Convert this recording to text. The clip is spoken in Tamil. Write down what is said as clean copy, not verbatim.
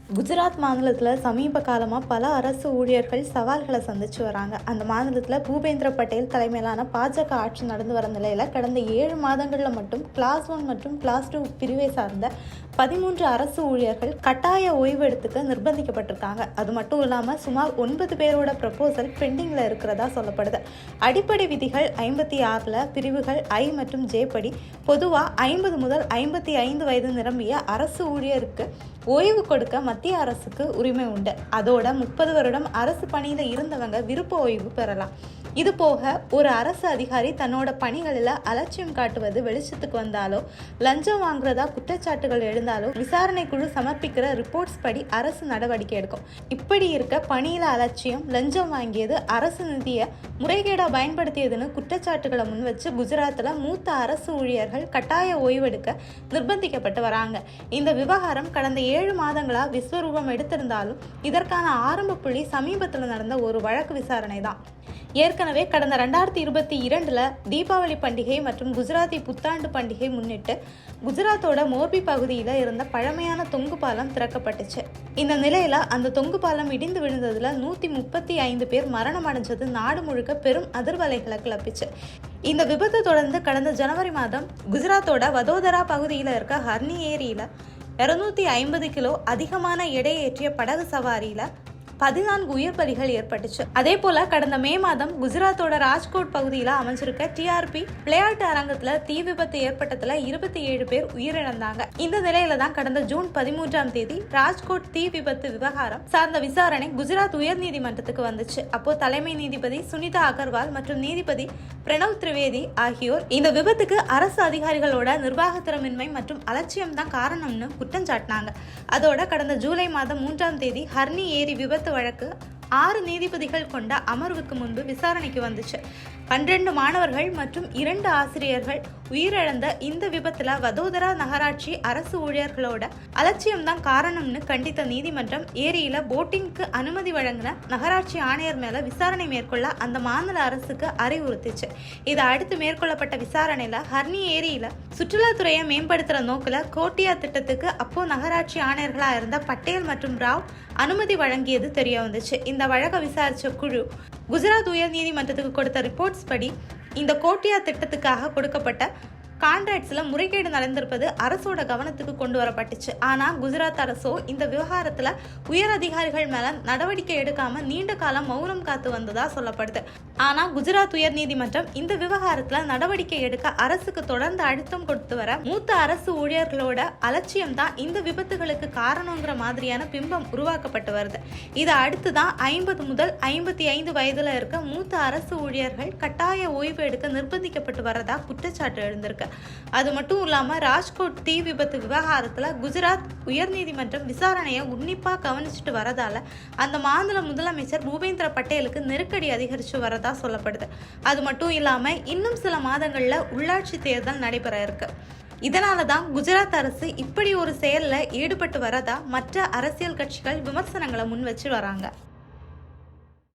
குஜராத் மாநிலத்தில் சமீப காலமாக பல அரசு ஊழியர்கள் சவால்களை சந்திச்சு வராங்க. அந்த மாநிலத்தில் பூபேந்திர பட்டேல் தலைமையிலான பாஜக ஆட்சி நடந்து வர நிலையில் கடந்த 7 மாதங்களில் மட்டும் கிளாஸ் 1 மற்றும் கிளாஸ் 2 பிரிவை சார்ந்த 13 அரசு ஊழியர்கள் கட்டாய ஓய்வு எடுத்துக்க நிர்பந்திக்கப்பட்டிருக்காங்க. அது மட்டும் இல்லாமல் சுமார் 9 பேரோட ப்ரப்போசல் பெண்டிங்கில் இருக்கிறதா சொல்லப்படுது. அடிப்படை விதிகள் 56 பிரிவுகள் I மற்றும் J படி பொதுவாக 50 முதல் 55 வயது நிரம்பிய அரசு ஊழியருக்கு ஓய்வு கொடுக்க மத்திய அரசுக்கு உரிமை உண்டு. அதோட 30 வருடம் அரசு பணியில் இருந்தவங்க விருப்ப ஓய்வு பெறலாம். இது போக ஒரு அரசு அதிகாரி தன்னோட பணிகளில் அலட்சியம் காட்டுவது வெளிச்சத்துக்கு வந்தாலோ, லஞ்சம் வாங்குறதா குற்றச்சாட்டுகள் எழுந்தாலோ விசாரணை குழு சமர்ப்பிக்கிற ரிப்போர்ட்ஸ் படி அரசு நடவடிக்கை எடுக்கும். இப்படி இருக்க பணியில அலட்சியம், லஞ்சம் வாங்கியது, அரசு நிதியை முறைகேடா பயன்படுத்தியதுன்னு குற்றச்சாட்டுகளை முன்வச்சு குஜராத்தில் மூத்த அரசு ஊழியர்கள் கட்டாய ஓய்வெடுக்க நிர்பந்திக்கப்பட்டு வராங்க. இந்த விவகாரம் கடந்த 7 மாதங்களா விஸ்வரூபம் எடுத்திருந்தாலும் இதற்கான ஆரம்ப புள்ளி சமீபத்தில் நடந்த ஒரு வழக்கு விசாரணை தான். ஏற்கனவே கடந்த 2022 தீபாவளி பண்டிகை மற்றும் குஜராத்தி புத்தாண்டு பண்டிகை முன்னிட்டு குஜராத்தோட மோர்பி பகுதியில் இருந்த பழமையான தொங்கு பாலம் திறக்கப்பட்டுச்சு. இந்த நிலையில அந்த தொங்கு பாலம் இடிந்து விழுந்ததுல 135 பேர் மரணம் அடைஞ்சது நாடு முழுக்க பெரும் அதிர்வலைகளை கிளப்பிச்சு. இந்த விபத்தை தொடர்ந்து கடந்த ஜனவரி மாதம் குஜராத்தோட வதோதரா பகுதியில் இருக்க ஹர்னி ஏரியில 250 கிலோ அதிகமான எடை ஏற்றிய படகு சவாரியில 14 உயிர் பலிகள் ஏற்பட்டுச்சு. அதே போல கடந்த மே மாதம் குஜராத்தோட ராஜ்கோட் பகுதியில் அமைஞ்சிருக்க TRP விளையாட்டு அரங்கத்துல தீ விபத்து ஏற்பட்டதுல 27 பேர் உயிரிழந்தாங்க. இந்த நிலையில தான் கடந்த ஜூன் 13ஆம் தேதி ராஜ்கோட் தீ விபத்து விவகாரம் சார்ந்த விசாரணை குஜராத் உயர் நீதிமன்றத்துக்கு வந்துச்சு. அப்போ தலைமை நீதிபதி சுனிதா அகர்வால் மற்றும் நீதிபதி பிரணவ் திரிவேதி ஆகியோர் இந்த விபத்துக்கு அரசு அதிகாரிகளோட நிர்வாகத்திறமின்மை மற்றும் அலட்சியம் தான் காரணம்னு குற்றம் சாட்டினாங்க. அதோட கடந்த ஜூலை மாதம் 3ஆம் தேதி ஹர்னி ஏரி விபத்து வழக்கு 6 நீதிபதிகள் கொண்ட அமர்வுக்கு முன்பு விசாரணைக்கு வந்துச்சு. 12 மாணவர்கள் மற்றும் 2 ஆசிரியர்கள் உயிரிழந்த இந்த விபத்துல வதோதரா நகராட்சி அரசு ஊழியர்களோட அலட்சியம் தான் காரணம்னு கண்டித்த நீதிமன்றம் ஏரியில போட்டிங்க்கு அனுமதி வழங்கின நகராட்சி ஆணையர் மேல விசாரணை மேற்கொள்ள அந்த மாநில அரசுக்கு அறிவுறுத்துச்சு. இதை அடுத்து மேற்கொள்ளப்பட்ட விசாரணையில ஹர்னி ஏரியில சுற்றுலாத்துறையை மேம்படுத்துற நோக்கில கோட்டியா திட்டத்துக்கு அப்போ நகராட்சி ஆணையர்களா இருந்த பட்டேல் மற்றும் ராவ் அனுமதி வழங்கியது தெரிய வந்துச்சு. இந்த வழக்கை விசாரிச்ச குழு குஜராத் உயர் நீதிமன்றத்துக்கு கொடுத்த ரிப்போர்ட்ஸ் படி இந்த கோட்டியா திட்டத்துக்காக கொடுக்கப்பட்ட கான்ட்ராக்ட்ஸில் முறைகேடு நடந்திருப்பது அரசோட கவனத்துக்கு கொண்டு வரப்பட்டுச்சு. ஆனால் குஜராத் அரசோ இந்த விவகாரத்தில் உயர் அதிகாரிகள் மேலே நடவடிக்கை எடுக்காம நீண்ட காலம் மௌனம் காத்து வந்ததா சொல்லப்படுது. ஆனால் குஜராத் உயர் நீதிமன்றம் இந்த விவகாரத்தில் நடவடிக்கை எடுக்க அரசுக்கு தொடர்ந்து அழுத்தம் கொடுத்து வர மூத்த அரசு ஊழியர்களோட அலட்சியம் தான் இந்த விபத்துகளுக்கு காரணங்கிற மாதிரியான பிம்பம் உருவாக்கப்பட்டு வருது. இதை அடுத்து தான் 50 முதல் 55 வயதில் இருக்க மூத்த அரசு ஊழியர்கள் கட்டாய ஓய்வு எடுக்க நிர்பந்திக்கப்பட்டு வரதா குற்றச்சாட்டு எழுந்திருக்கு. அது மட்டும் இல்லாம ராஜ்கோட் தீ விபத்து விவகாரத்துல குஜராத் உயர்நீதிமன்றம் விசாரணையை உன்னிப்பா கவனிச்சுட்டு வரதால அந்த மாநில முதலமைச்சர் பூபேந்திர பட்டேலுக்கு நெருக்கடி அதிகரிச்சு வரதா சொல்லப்படுது. அது மட்டும் இல்லாம இன்னும் சில மாதங்கள்ல உள்ளாட்சி தேர்தல் நடைபெற இருக்கு. இதனாலதான் குஜராத் அரசு இப்படி ஒரு செயல்ல ஈடுபட்டு வரதா மற்ற அரசியல் கட்சிகள் விமர்சனங்களை முன் வச்சு வராங்க.